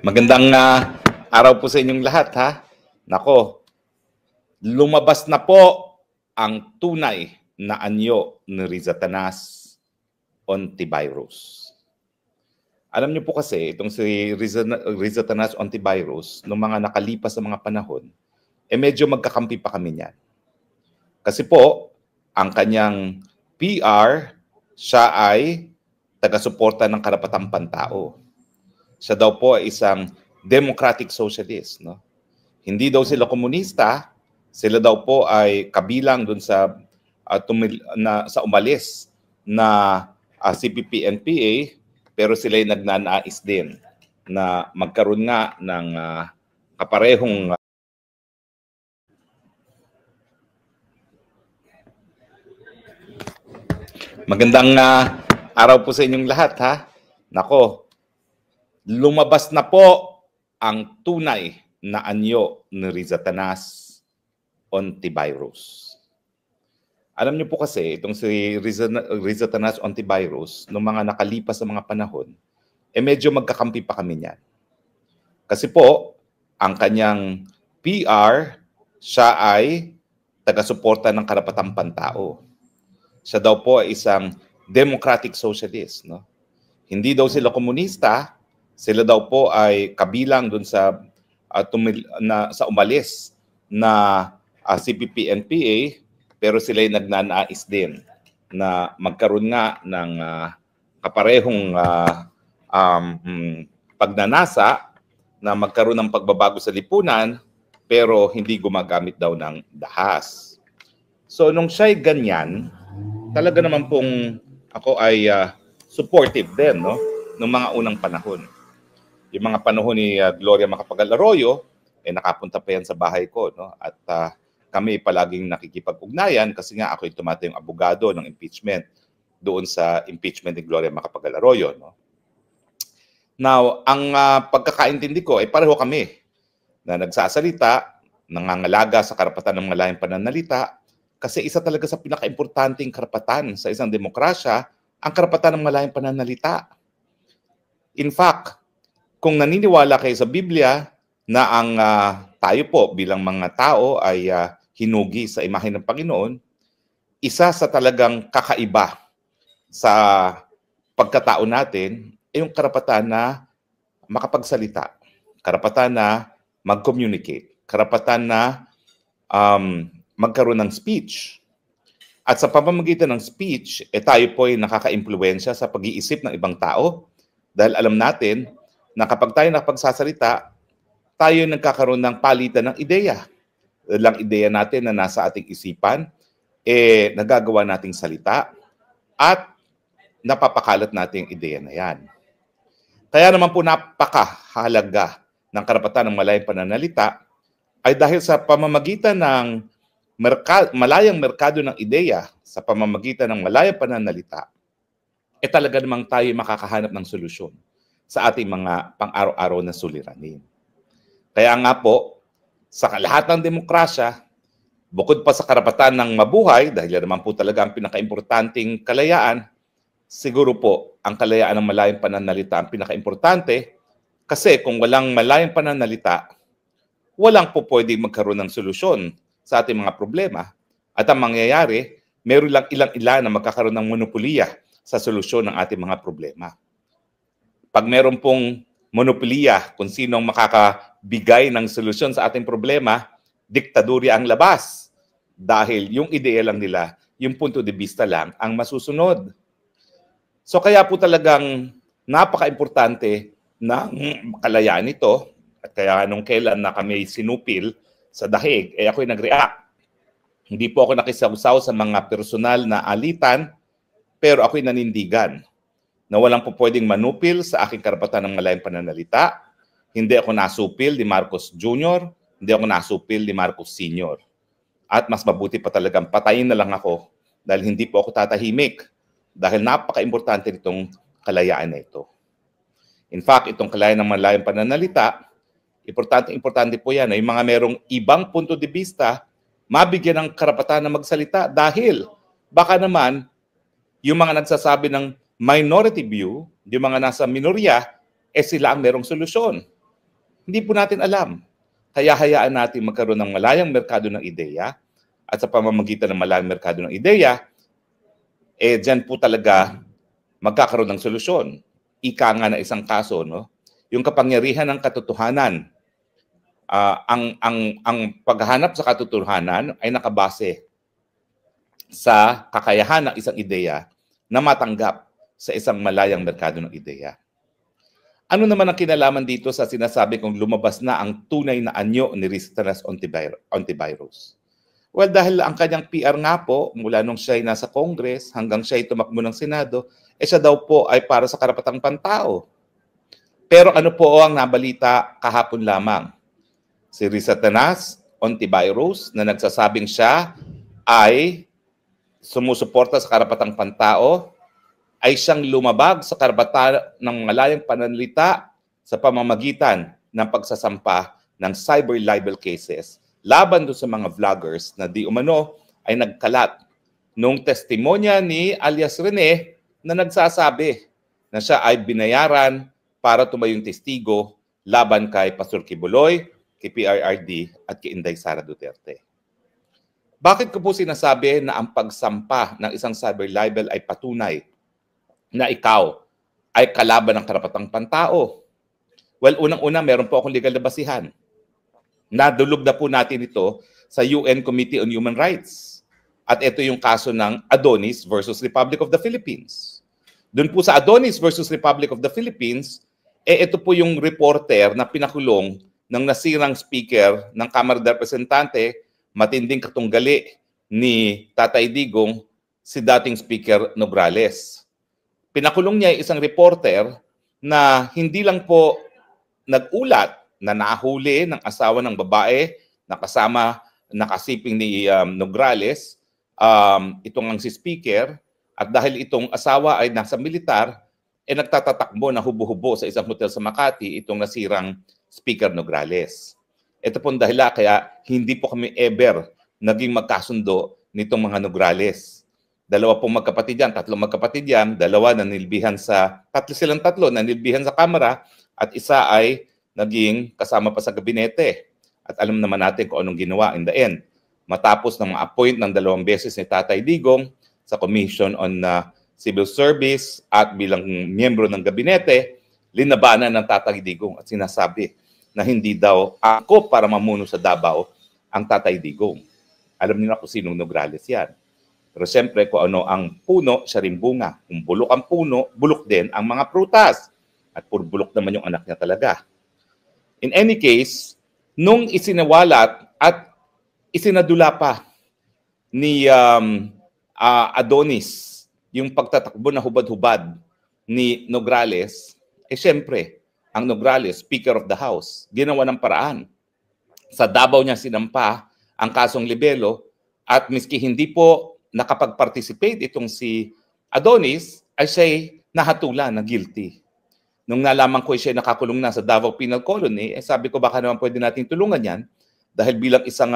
Magandang araw po sa inyong lahat, ha. Nako, lumabas na po ang tunay na anyo ni Rizatanas Ontiveros. Alam niyo po kasi, itong si Rizatanas Ontiveros, noong mga nakalipas na mga panahon, medyo magkakampi pa kami niyan. Kasi po, ang kanyang PR, siya ay taga-suporta ng karapatang pantao. Siya daw po ay isang democratic socialist, no? Hindi daw sila komunista, sila daw po ay kabilang dun sa sa umalis na CPP-NPA, pero sila ay nagnanais din na magkaroon nga ng kaparehong Magandang araw po sa inyong lahat, ha. Nako, lumabas na po ang tunay na anyo ni Rizatanas Ontiveros. Alam niyo po kasi, itong si Rizatanas Ontiveros, noong mga nakalipas na mga panahon, medyo magkakampi pa kami niyan. Kasi po, ang kanyang PR, siya ay taga-suporta ng karapatang pantao. Siya daw po ay isang democratic socialist, no? Hindi daw sila komunista, sila daw po ay kabilang dun sa sa umalis na CPP-NPA, pero sila ay nagnanais din na magkaroon nga ng kaparehong pagnanasa na magkaroon ng pagbabago sa lipunan, pero hindi gumagamit daw ng dahas. So nung siya'y ganyan, talaga naman pong ako ay supportive din, no, ng mga unang panahon. Yung mga panahon ni Gloria Macapagal-Arroyo, nakapunta pa yan sa bahay ko, no, at kami palaging nakikipag-ugnayan kasi nga ako yung tumatayong abogado ng impeachment doon sa impeachment ni Gloria Macapagal-Arroyo, no. Now, ang pagkakaintindi ko ay pareho kami na nagsasalita, nangangalaga sa karapatan ng malayang pananalita, kasi isa talaga sa pinaka-importanting karapatan sa isang demokrasya, ang karapatan ng malayang pananalita. In fact, kung naniniwala kayo sa Biblia na ang tayo po bilang mga tao ay hinugi sa imahe ng Panginoon, isa sa talagang kakaiba sa pagkatao natin ay yung karapatan na makapagsalita, karapatan na mag-communicate, karapatan na magkaroon ng speech. At sa pamamagitan ng speech, tayo po ay nakaka-impluwensya sa pag-iisip ng ibang tao dahil alam natin na kapag tayo nakapagsasalita, tayo nagkakaroon ng palitan ng ideya. Lang ideya natin na nasa ating isipan, nagagawa nating salita at napapakalat natin yung ideya na yan. Kaya naman po napakahalaga ng karapatan ng malayang pananalita ay dahil sa pamamagitan ng malayang merkado ng ideya, sa pamamagitan ng malayang pananalita, talaga namang tayo makakahanap ng solusyon sa ating mga pang-araw-araw na suliranin. Kaya nga po, sa lahat ng demokrasya, bukod pa sa karapatan ng mabuhay, dahil naman po talaga ang pinaka-importanting kalayaan, siguro po ang kalayaan ng malayang pananalita ang pinaka-importante, kasi kung walang malayang pananalita, walang po pwedeng magkaroon ng solusyon sa ating mga problema. At ang mangyayari, meron lang ilang-ilan na magkakaroon ng monopolya sa solusyon ng ating mga problema. Pag meron pong monopolya kung sino ang makakabigay ng solusyon sa ating problema, diktadurya ang labas. Dahil yung ideya lang nila, yung punto de vista lang ang masusunod. So kaya po talagang napaka-importante ng kalayaan ito. At kaya nung kailan na kami sinupil sa dahig, ako'y nag-react. Hindi po ako nakisawsaw sa mga personal na alitan, pero ako'y nanindigan na walang po pwedeng manupil sa aking karapatan ng malayang pananalita. Hindi ako nasupil ni Marcos Jr., hindi ako nasupil ni Marcos Sr. At mas mabuti pa talagang patayin na lang ako dahil hindi po ako tatahimik dahil napaka-importante nitong kalayaan na ito. In fact, itong kalayaan ng malayang pananalita, importante po yan. Yung mga merong ibang punto de vista, mabigyan ng karapatan na magsalita dahil baka naman yung mga nagsasabi ng minority view, yung mga nasa minorya, sila ang merong solusyon. Hindi po natin alam. Kaya hayaan natin magkaroon ng malayang merkado ng ideya at sa pamamagitan ng malayang merkado ng ideya, dyan po talaga magkakaroon ng solusyon. Ika nga na isang kaso, no? Yung kapangyarihan ng katotohanan, ang paghahanap sa katotohanan ay nakabase sa kakayahan ng isang ideya na matanggap sa isang malayang merkado ng ideya. Ano naman ang kinalaman dito sa sinasabi kong lumabas na ang tunay na anyo ni Ristaras Ontiveros? Well, dahil ang kanyang PR nga po, mula nung siya ay nasa Congress hanggang siya ay tumakbo ng Senado, siya daw po ay para sa karapatang pantao. Pero ano po ang nabalita kahapon lamang? Si Ristaras Ontiveros na nagsasabing siya ay sumusuporta sa karapatang pantao, ay siyang lumabag sa karapatan ng malayang pananalita sa pamamagitan ng pagsasampa ng cyber libel cases laban doon sa mga vloggers na di umano ay nagkalat nung testimonya ni alias Rene na nagsasabi na siya ay binayaran para tumayong testigo laban kay Pastor Kibuloy, kay PRRD at kay Inday Sara Duterte. Bakit ko po sinasabi na ang pagsampa ng isang cyber libel ay patunay na ikaw ay kalaban ng karapatang pantao? Well, unang-una, meron po akong legal na basihan. Nadulog na po natin ito sa UN Committee on Human Rights. At ito yung kaso ng Adonis versus Republic of the Philippines. Doon po sa Adonis versus Republic of the Philippines, ito po yung reporter na pinakulong ng nasirang speaker ng Kamara de Representante, matinding katunggali ni Tatay Digong, si dating Speaker Nograles. Pinakulong niya isang reporter na hindi lang po nag-ulat na nahuli ng asawa ng babae na kasama, nakasiping ni Nograles, itong ang si speaker, at dahil itong asawa ay nasa militar, nagtatatakbo na hubo-hubo sa isang hotel sa Makati itong nasirang Speaker Nograles. Ito pong dahilan kaya hindi po kami ever naging magkasundo nitong mga Nograles. Dalawa pong magkapatid yan, tatlong magkapatid yan, dalawa nanilbihan sa, silang tatlo nanilbihan sa Kamara at isa ay naging kasama pa sa gabinete. At alam naman natin kung anong ginawa in the end. Matapos ng ma-appoint ng 2 beses ni Tatay Digong sa Commission on Civil Service at bilang miyembro ng gabinete, linabanan ng Tatay Digong at sinasabi na hindi daw ako para mamuno sa Davao ang Tatay Digong. Alam niyo na kung sinong Nograles yan. Pero siyempre, kung ano ang puno, siya rin bunga. Kung bulok ang puno, bulok din ang mga prutas. At puro bulok naman yung anak niya talaga. In any case, nung isinawalat at isinadula pa ni Adonis yung pagtatakbo na hubad-hubad ni Nograles, siyempre, ang Nograles, Speaker of the House, ginawa ng paraan. Sa Davao niya sinampa ang kasong libelo at miski hindi po nakapag-participate itong si Adonis, ay siya'y nahatulan na guilty. Nung nalaman ko siya nakakulong na sa Davao Penal Colony, sabi ko baka naman pwede nating tulungan yan dahil bilang isang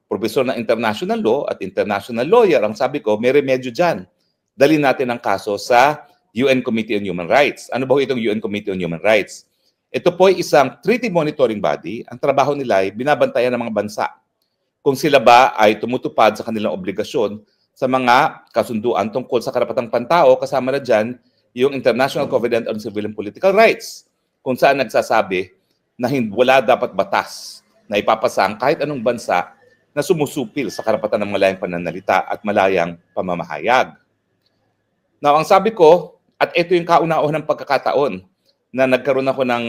profesor ng international law at international lawyer, ang sabi ko, may remedyo dyan. Dali natin ang kaso sa UN Committee on Human Rights. Ano ba itong UN Committee on Human Rights? Ito po ay isang treaty monitoring body. Ang trabaho nila ay binabantayan ng mga bansa kung sila ba ay tumutupad sa kanilang obligasyon sa mga kasunduan tungkol sa karapatang pantao, kasama na dyan yung International Covenant on Civil and Political Rights, kung saan nagsasabi na wala dapat batas na ipapasa ang kahit anong bansa na sumusupil sa karapatan ng malayang pananalita at malayang pamamahayag. Now, ang sabi ko, at ito yung kauna-unang pagkakataon na nagkaroon ako ng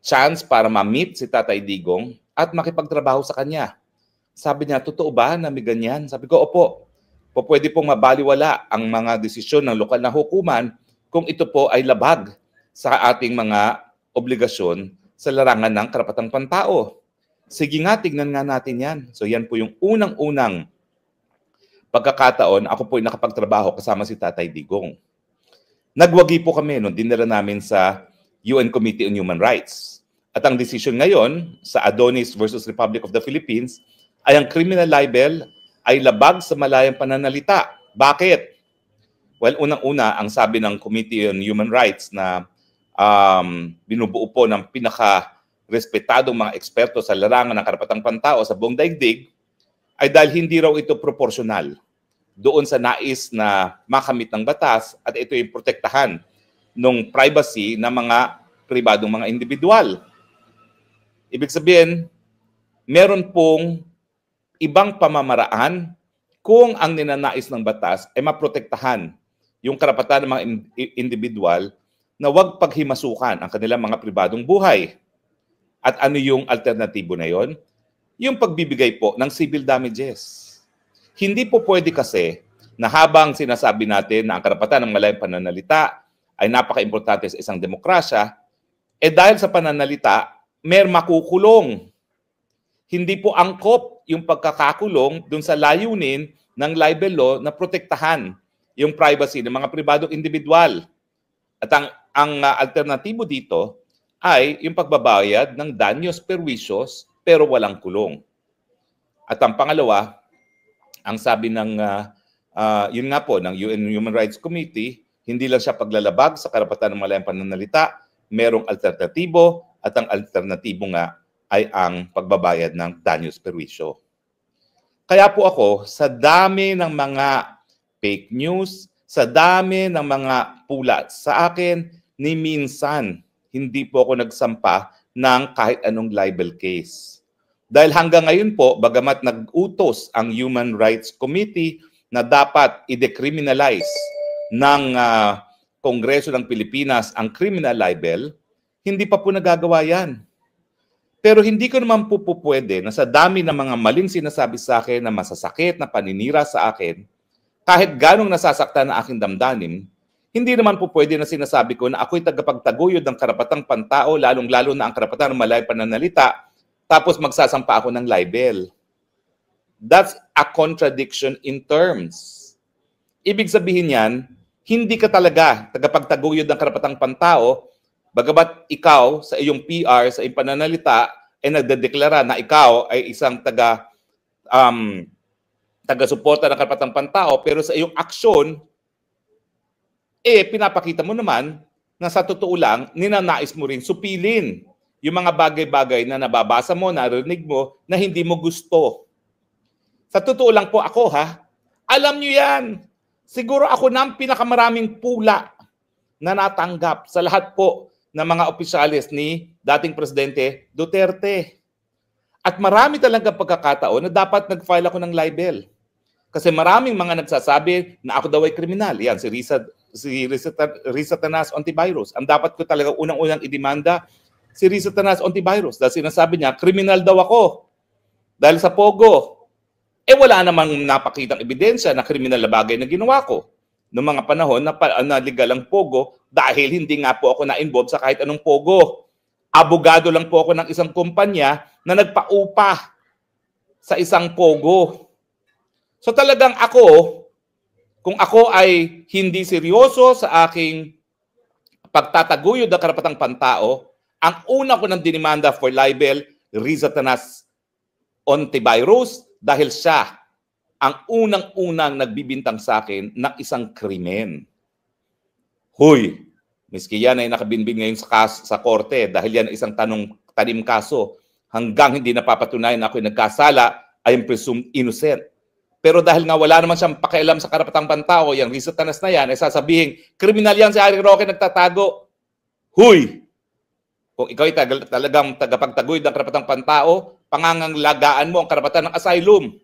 chance para ma-meet si Tatay Digong at makipagtrabaho sa kanya. Sabi niya, totoo ba na may ganyan? Sabi ko, opo. Pwede pong mabaliwala ang mga desisyon ng lokal na hukuman kung ito po ay labag sa ating mga obligasyon sa larangan ng karapatang pantao. Sige nga, tignan nga natin yan. So yan po yung unang-unang pagkakataon, ako po ay nakapagtrabaho kasama si Tatay Digong. Nagwagi po kami nung dinala namin sa UN Committee on Human Rights. At ang desisyon ngayon sa Adonis versus Republic of the Philippines ay ang criminal libel ay labag sa malayang pananalita. Bakit? Well, unang-una, ang sabi ng Committee on Human Rights na binubuo po ng pinaka-respetadong mga eksperto sa larangan ng karapatang pantao sa buong daigdig, ay dahil hindi raw ito proporsyonal doon sa nais na makamit ng batas at ito yung protektahan ng privacy ng mga pribadong mga individual. Ibig sabihin, meron pong ibang pamamaraan kung ang ninanais ng batas ay maprotektahan yung karapatan ng mga individual na huwag paghimasukan ang kanilang mga pribadong buhay. At ano yung alternatibo na yon? Yung pagbibigay po ng civil damages. Hindi po pwede kasi na habang sinasabi natin na ang karapatan ng malayang pananalita ay napaka-importante sa isang demokrasya, dahil sa pananalita, may makukulong. Hindi po angkop yung pagkakakulong dun sa layunin ng libel law na protektahan yung privacy ng mga pribadong individual. At ang alternatibo dito ay yung pagbabayad ng danyos perwisyos pero walang kulong. At ang pangalawa, ang sabi ng yun nga po ng UN Human Rights Committee, hindi lang siya paglalabag sa karapatan ng malayang pananalita, merong alternatibo at ang alternatibo nga ay ang pagbabayad ng danyos perwisyo. Kaya po ako, sa dami ng mga fake news, sa dami ng mga pula sa akin, ni minsan hindi po ako nagsampa ng kahit anong libel case. Dahil hanggang ngayon po, bagamat nag-utos ang Human Rights Committee na dapat i-decriminalize ng Kongreso ng Pilipinas ang criminal libel, hindi pa po nagagawa yan. Pero hindi ko naman po pwede na sa dami ng mga maling sinasabi sa akin na masasakit na paninira sa akin, kahit ganong nasasaktan na aking damdamin, hindi naman po pwede na sinasabi ko na ako'y tagapagtaguyod ng karapatang pantao, lalong-lalo na ang karapatan ng malayang pananalita, tapos magsasampa ako ng libel. That's a contradiction in terms. Ibig sabihin yan, hindi ka talaga tagapagtaguyod ng karapatang pantao, bagamat ikaw sa iyong PR, sa iyong pananalita, ay nagdedeklara na ikaw ay isang taga-suporta ng karapatang pantao, pero sa iyong aksyon, pinapakita mo naman na sa totoo lang, ninanais mo rin supilin yung mga bagay-bagay na nababasa mo, narinig mo, na hindi mo gusto. Sa totoo lang po ako, alam nyo yan. Siguro ako na ang pinakamaraming pula na natanggap sa lahat po ng mga opisyalis ni dating Presidente Duterte. At marami talagang pagkakataon na dapat nag-file ako ng libel. Kasi maraming mga nagsasabi na ako daw ay kriminal. Yan, si Risa Tanas Ontiveros. Ang dapat ko talaga unang-unang idemanda si Risa Tanas Ontiveros. Dahil sinasabi niya, kriminal daw ako. Dahil sa Pogo. Wala namang napakitang ebidensya na kriminal na bagay na ginawa ko. Noong mga panahon na legal ang Pogo dahil hindi nga po ako na-involve sa kahit anong Pogo. Abogado lang po ako ng isang kumpanya na nagpaupa sa isang Pogo. So talagang ako, kung ako ay hindi seryoso sa aking pagtataguyod ng karapatang pantao, ang una ko ng dinimanda for libel, Risa Tanas Ontiveros, dahil siya ang unang-unang nagbibintang sa akin ng isang krimen. Huy, miski yan ay nakabinbin ngayon sa korte dahil yan isang tanim kaso, hanggang hindi napapatunayan na ako'y nagkasala, I am presumed innocent. Pero dahil nga wala naman siyang pakialam sa karapatang pantao, yung Risa Tanas na yan, ay sasabihin, kriminal yan si Harry Roque nagtatago. Huy! Kung ikaw ay talagang tagapagtaguyod ng karapatang pantao, pangangalagaan mo ang karapatan ng asylum.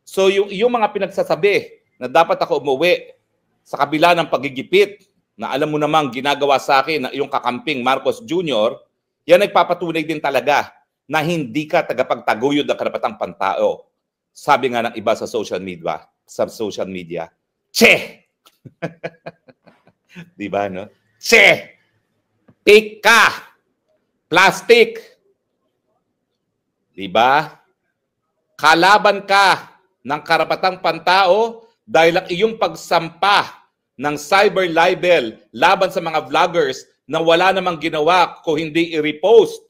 So yung mga pinagsasabi na dapat ako umuwi sa kabila ng pagigipit na alam mo namang ginagawa sa akin ng iyong kakamping Marcos Jr., yan ay papatunay din talaga na hindi ka tagapagtaguyod ng karapatang pantao. Sabi nga ng iba sa social media, che! Diba, no? Che! Fake ka! Plastic! Diba? Kalaban ka ng karapatang pantao dahil ang iyong pagsampa ng cyber libel laban sa mga vloggers na wala namang ginawa kung hindi i-repost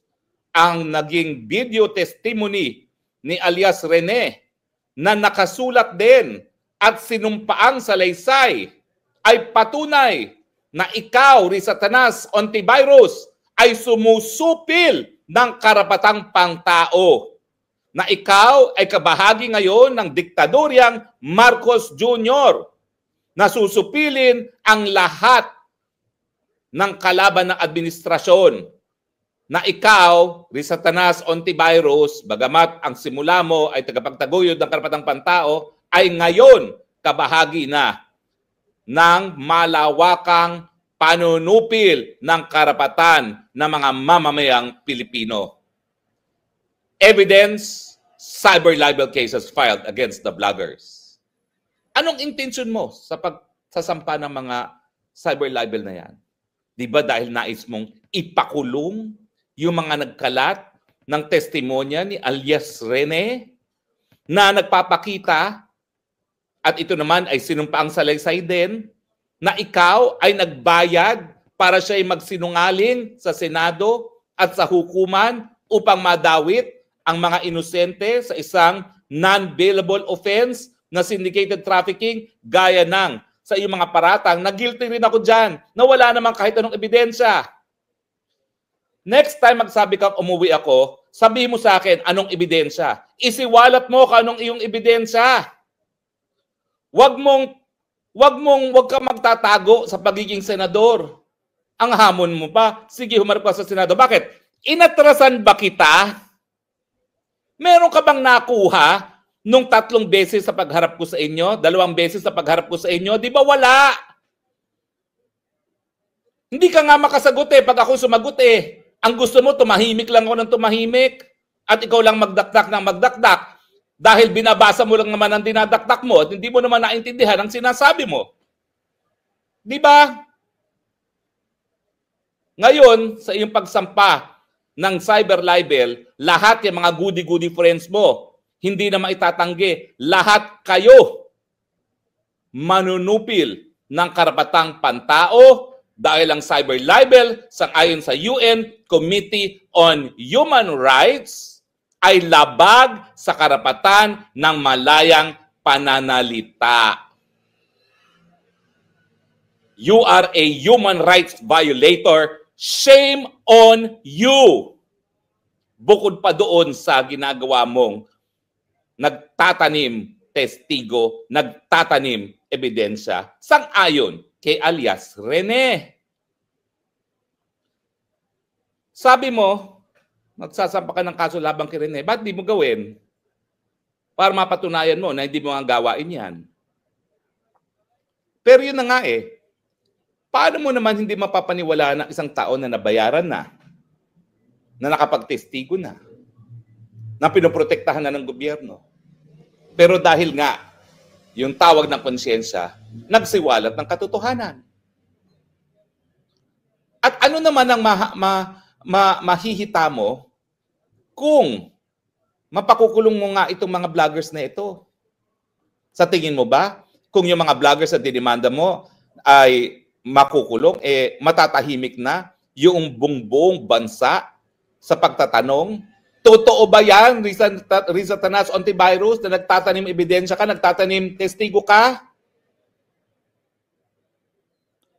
ang naging video testimony ni alias Rene na nakasulat din at sinumpaang salaysay ay patunay na ikaw, Rizatanas Ontiveros, ay sumusupil ng karapatang pangtao. Na ikaw ay kabahagi ngayon ng diktadoryang Marcos Jr. na susupilin ang lahat ng kalaban ng administrasyon. Na ikaw, Rizatanas Ontiveros, bagamat ang simula mo ay tagapagtaguyod ng karapatang pantao, ay ngayon kabahagi na ng malawakang panunupil ng karapatan ng mga mamamayang Pilipino. Evidence, cyber libel cases filed against the bloggers. Anong intention mo sa pagsasampa ng mga cyber libel na yan? Di ba dahil nais mong ipakulong yung mga nagkalat ng testimonya ni alias Rene na nagpapakita, at ito naman ay sinumpaang salaysay din, na ikaw ay nagbayad para siya ay magsinungaling sa Senado at sa hukuman upang madawit ang mga inosente sa isang non-bailable offense na syndicated trafficking gaya ng sa iyong mga paratang na guilty rin ako dyan na wala naman kahit anong ebidensya. Next time magsabi kang umuwi ako, sabihin mo sa akin anong ebidensya. Isiwalat mo kung anong iyong ebidensya. Huwag ka magtatago sa pagiging senador. Ang hamon mo pa, sige humarap ka sa Senado. Bakit? Inatrasan ba kita? Meron ka bang nakuha nung 3 beses sa pagharap ko sa inyo? 2 beses sa pagharap ko sa inyo? Di ba wala? Hindi ka nga makasagot pag ako sumagot Ang gusto mo, tumahimik lang ako ng tumahimik. At ikaw lang magdakdak ng magdakdak. Dahil binabasa mo lang naman ang dinadakdak mo at hindi mo naman naintindihan ang sinasabi mo. Di ba? Ngayon, sa iyong pagsampa ng cyber libel, lahat yung mga goody-goody friends mo, hindi na maitatanggi. Lahat kayo manunupil ng karapatang pantao dahil ang cyber libel sang-ayon sa UN Committee on Human Rights ay labag sa karapatan ng malayang pananalita. You are a human rights violator. Shame on you! Bukod pa doon sa ginagawa mong nagtatanim testigo, nagtatanim ebidensya, sang-ayon kay alias Rene. Sabi mo, magsasampa ka ng kaso labang kay Rene, ba't di mo gawin? Para mapatunayan mo na hindi mo ang gawain yan. Pero yun na nga paano mo naman hindi mapapaniwala ng isang tao na nabayaran na nakapagtestigo na pinoprotektahan na ng gobyerno? Pero dahil nga, yung tawag ng konsyensya, nagsiwalat ng katotohanan. At ano naman ang mahihita mo kung mapakukulong mo nga itong mga vloggers na ito? Sa tingin mo ba, kung yung mga vloggers na dinimanda mo ay makukulong, matatahimik na yung buong bansa sa pagtatanong? Totoo ba yan, Rizatanas Ontiveros, na nagtatanim ebidensya ka, nagtatanim testigo ka?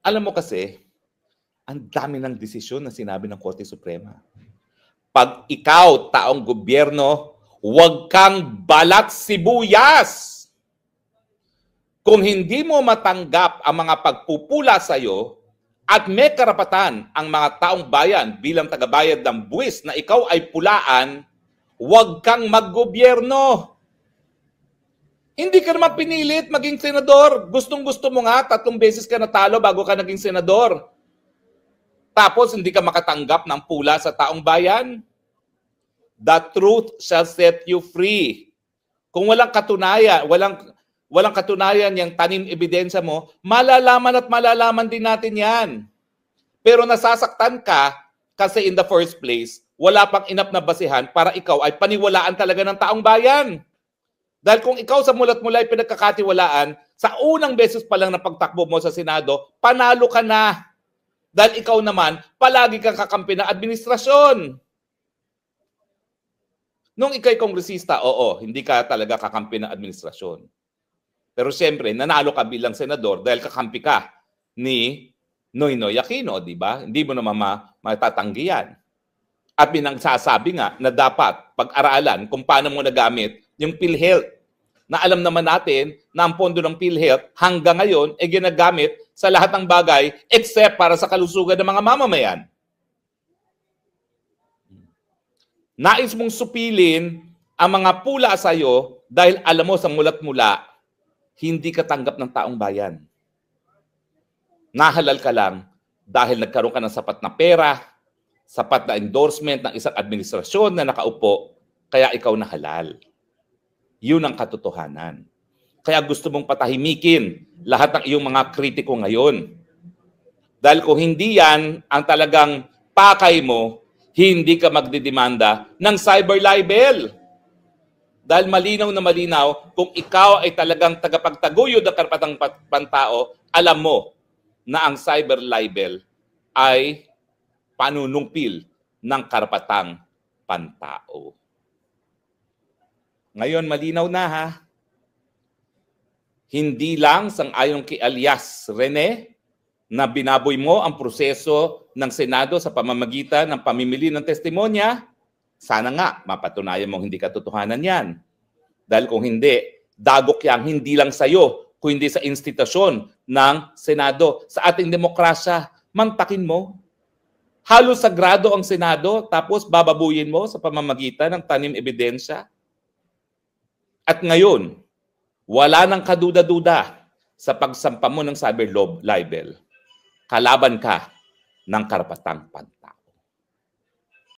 Alam mo kasi, ang dami ng desisyon na sinabi ng Korte Suprema. Pag ikaw, taong gobyerno, huwag kang balat sibuyas. Kung hindi mo matanggap ang mga pagpupula sa iyo at may karapatan ang mga taong bayan bilang tagabayad ng buwis na ikaw ay pulaan, huwag kang maggobyerno. Hindi ka naman pinilit maging senador. Gustong-gusto mo nga, 3 beses ka natalo bago ka naging senador. Tapos hindi ka makatanggap ng pula sa taong bayan. The truth shall set you free. Kung walang katunayan, walang katunayan yung tanim ebidensya mo, malalaman at malalaman din natin yan. Pero nasasaktan ka kasi in the first place, wala pang enough na basihan para ikaw ay paniwalaan talaga ng taong bayan. Dahil kung ikaw sa mulat-mula ay pinagkakatiwalaan, sa unang beses pa lang na pagtakbo mo sa Senado, panalo ka na. Dahil ikaw naman, palagi kang kakampi ng administrasyon. Nung ikaw'y kongresista, oo, hindi ka talaga kakampi ng administrasyon. Pero siyempre, nanalo ka bilang senador dahil kakampi ka ni Noynoy Aquino, di ba? Hindi mo naman matatanggi yan. At pinagsasabi nga na dapat pag-aralan kung paano mo nagamit yung PhilHealth, na alam naman natin na ang pondo ng PhilHealth hanggang ngayon ay ginagamit sa lahat ng bagay except para sa kalusugan ng mga mamamayan. Nais mong supilin ang mga pula sa iyo dahil alam mo sa mulat mula, hindi ka tanggap ng taong bayan. Nahalal ka lang dahil nagkaroon ka ng sapat na pera, sapat na endorsement ng isang administrasyon na nakaupo, kaya ikaw nahalal. Yun ang katotohanan. Kaya gusto mong patahimikin lahat ng iyong mga kritiko ngayon. Dahil kung hindi yan ang talagang pakay mo, hindi ka magdidemanda ng cyber libel. Dahil malinaw na malinaw, kung ikaw ay talagang tagapagtaguyod ng karapatang pantao, alam mo na ang cyber libel ay panunumpil ng karapatang pantao. Ngayon, malinaw na ha. Hindi lang sang-ayon kay alias Rene na binaboy mo ang proseso ng Senado sa pamamagitan ng pamimili ng testimonya. Sana nga mapatunayan mong hindi katotohanan yan. Dahil kung hindi, dagok yang hindi lang sa iyo, kundi sa institusyon ng Senado. Sa ating demokrasya, mantakin mo. Halos sagrado ang Senado, tapos bababuyin mo sa pamamagitan ng tanim ebidensya. At ngayon, wala nang kaduda-duda sa pagsampa mo ng cyber libel. Kalaban ka ng karapatang pantao.